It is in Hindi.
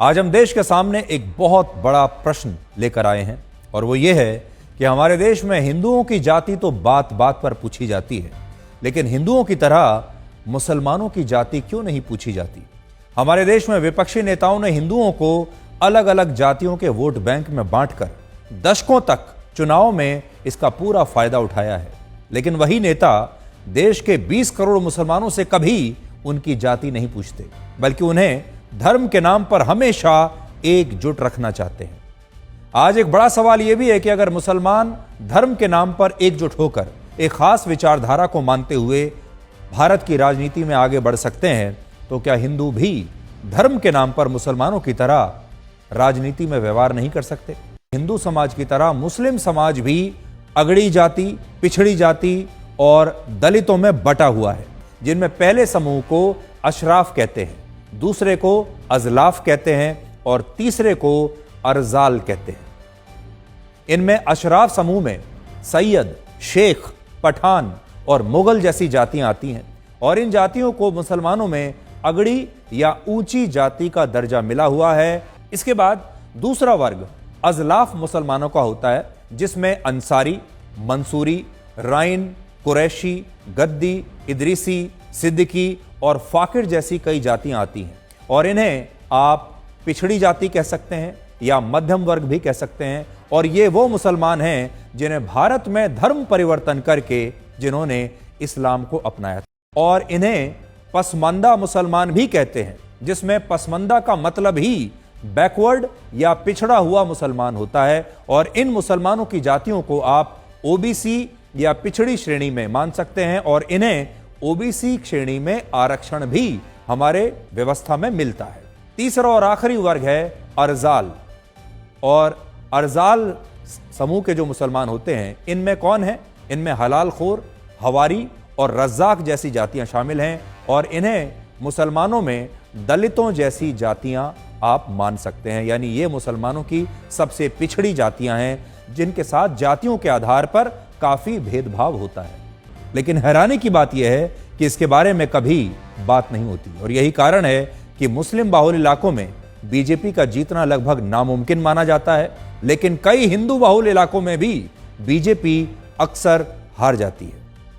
आज हम देश के सामने एक बहुत बड़ा प्रश्न लेकर आए हैं और वो ये है कि हमारे देश में हिंदुओं की जाति तो बात बात पर पूछी जाती है, लेकिन हिंदुओं की तरह मुसलमानों की जाति क्यों नहीं पूछी जाती। हमारे देश में विपक्षी नेताओं ने हिंदुओं को अलग अलग जातियों के वोट बैंक में बांटकर दशकों तक चुनाव में इसका पूरा फायदा उठाया है, लेकिन वही नेता देश के 20 करोड़ मुसलमानों से कभी उनकी जाति नहीं पूछते, बल्कि उन्हें धर्म के नाम पर हमेशा एकजुट रखना चाहते हैं। आज एक बड़ा सवाल यह भी है कि अगर मुसलमान धर्म के नाम पर एकजुट होकर एक खास विचारधारा को मानते हुए भारत की राजनीति में आगे बढ़ सकते हैं, तो क्या हिंदू भी धर्म के नाम पर मुसलमानों की तरह राजनीति में व्यवहार नहीं कर सकते। हिंदू समाज की तरह मुस्लिम समाज भी अगड़ी जाति, पिछड़ी जाति और दलितों में बटा हुआ है, जिनमें पहले समूह को अशराफ कहते हैं, दूसरे को अजलाफ कहते हैं और तीसरे को अरजाल कहते हैं। इनमें अशराफ समूह में सैयद, शेख, पठान और मुगल जैसी जातियां आती हैं और इन जातियों को मुसलमानों में अगड़ी या ऊंची जाति का दर्जा मिला हुआ है। इसके बाद दूसरा वर्ग अजलाफ मुसलमानों का होता है, जिसमें अंसारी, मंसूरी, राइन, कुरैशी, गद्दी, इदरीसी, सिद्दीकी और फाकिर जैसी कई जातियां आती हैं और इन्हें आप पिछड़ी जाति कह सकते हैं या मध्यम वर्ग भी कह सकते हैं। और ये वो मुसलमान हैं जिन्हें भारत में धर्म परिवर्तन करके जिन्होंने इस्लाम को अपनाया था, और इन्हें पसमानदा मुसलमान भी कहते हैं, जिसमें पसमानदा का मतलब ही बैकवर्ड या पिछड़ा हुआ मुसलमान होता है। और इन मुसलमानों की जातियों को आप ओबीसी या पिछड़ी श्रेणी में मान सकते हैं और इन्हें ओबीसी श्रेणी में आरक्षण भी हमारे व्यवस्था में मिलता है। तीसरा और आखिरी वर्ग है अरजाल, और अरजाल समूह के जो मुसलमान होते हैं, इनमें कौन है? इनमें हलाल खोर, हवारी और रज्जाक जैसी जातियां शामिल हैं और इन्हें मुसलमानों में दलितों जैसी जातियां आप मान सकते हैं। यानी ये मुसलमानों की सबसे पिछड़ी जातियां हैं, जिनके साथ जातियों के आधार पर काफी भेदभाव होता है। लेकिन हैरानी की बात यह है कि इसके बारे में कभी बात नहीं होती और यही कारण है कि मुस्लिम बाहुल इलाकों में बीजेपी का जीतना लगभग नामुमकिन माना जाता है, लेकिन कई हिंदू बाहुल इलाकों में भी बीजेपी अक्सर हार जाती है।